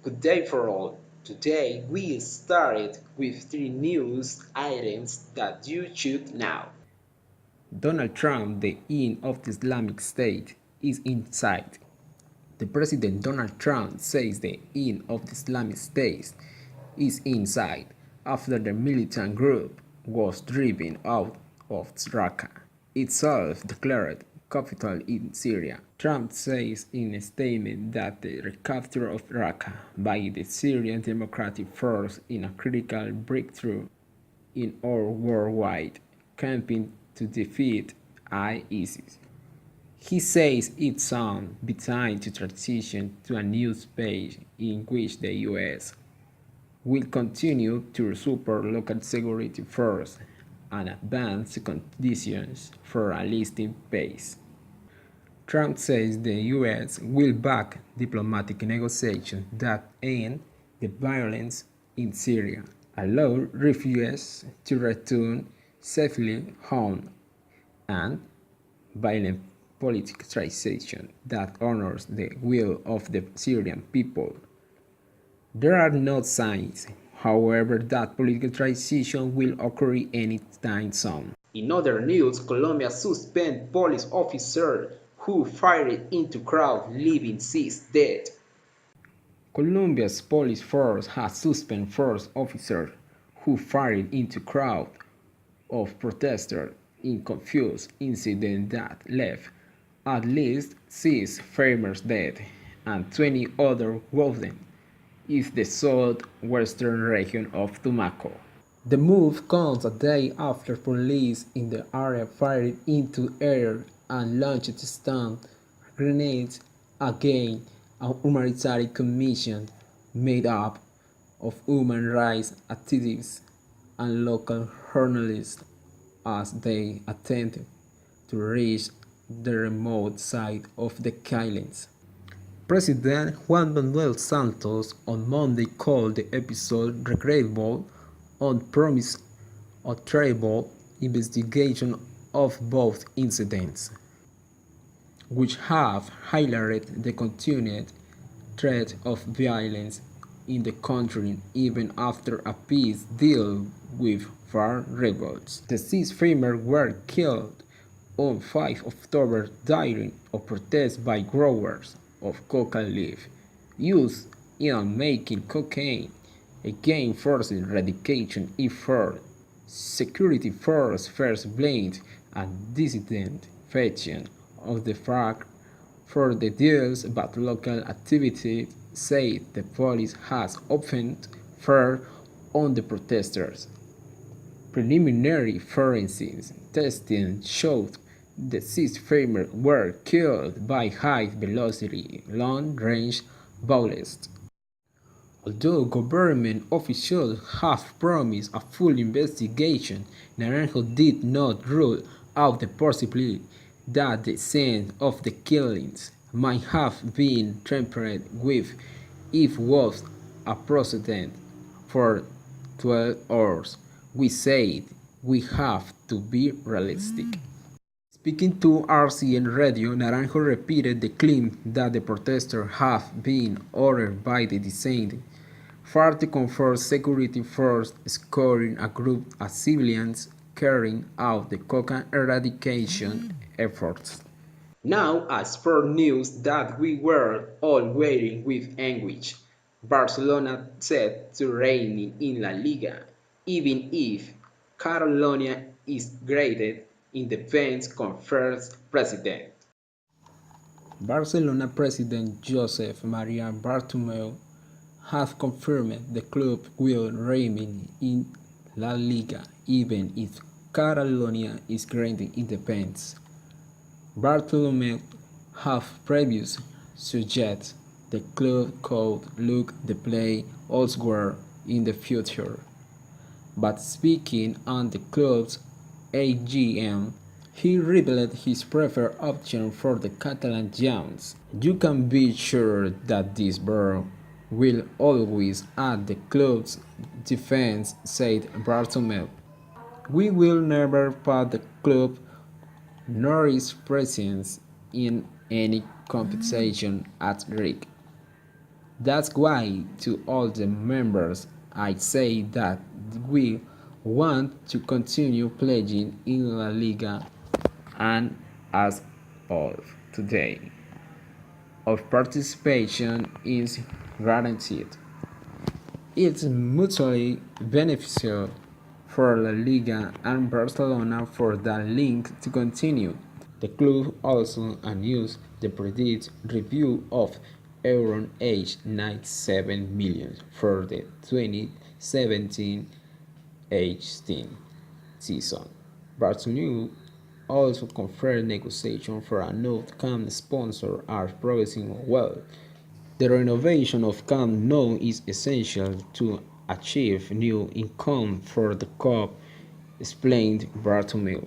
Good day for all. Today we started with three news items that you should know. Donald Trump, the end of the Islamic State, is in sight. The President Donald Trump says the end of the Islamic State is in sight after the militant group was driven out of Raqqa, its self-declared capital in Syria. Trump says in a statement that the recapture of Raqqa by the Syrian Democratic Force is a critical breakthrough in our worldwide campaign to defeat ISIS. He says it's on the time to transition to a new space in which the US will continue to support local security forces and advance conditions for a lasting peace. Trump says the US will back diplomatic negotiations that end the violence in Syria, allow refugees to return safely home, and violent political transition that honors the will of the Syrian people. There are no signs, however, that political transition will occur anytime soon. In other news, Colombia suspended police officer who fired into crowd leaving 6 dead. Colombia's police force has suspended force officers who fired into crowd of protesters in confused incident that left at least 6 farmers dead and 20 others wounded in the southwestern region of Tumaco. The move comes a day after police in the area fired into air and launched stun grenades against a humanitarian commission made up of human rights activists and local journalists as they attempted to reach the remote side of the killings. President Juan Manuel Santos on Monday called the episode regrettable and promised a thorough investigation of both incidents, which have highlighted the continued threat of violence in the country even after a peace deal with farm rebels. The 6 farmers were killed on 5 October during a protest by growers of coca leaf used in making cocaine against forced eradication effort. Security forces first blamed a dissident faction of the FARC for the deals, but local activists said the police has opened fire on the protesters. Preliminary forensic testing showed the 6 farmers were killed by high-velocity, long-range bullets. Although government officials have promised a full investigation, Naranjo did not rule out the possibility that the scene of the killings might have been tampered with if was a precedent for 12 hours. We said we have to be realistic. Speaking to RCN Radio, Naranjo repeated the claim that the protesters have been ordered by the dissident FARC to confront security forces escorting a group of civilians carrying out the coca eradication efforts. Now, as for news that we were all waiting with anguish, Barcelona set to reign in La Liga, even if Catalonia is graded independent confirms president. Barcelona president Josep Maria Bartomeu has confirmed the club will remain in La Liga even if Catalonia is granted independence. Bartomeu have previously suggested the club could look to play elsewhere in the future. But speaking on the club's AGM, he revealed his preferred option for the Catalan Giants. You can be sure that this borough will always add the club's defense, said Bartomeu. We will never put the club nor its presence in any competition at risk. That's why to all the members I say that we want to continue pledging in La Liga, and as of today, our participation is guaranteed. It's mutually beneficial for La Liga and Barcelona for that link to continue. The club also announced the predicted review of around 897 million for the 2017-18 season. Bartomeu also confirmed negotiations for a new Camp sponsor are progressing well. The renovation of Camp Nou is essential to achieve new income for the club, explained Bartomeu.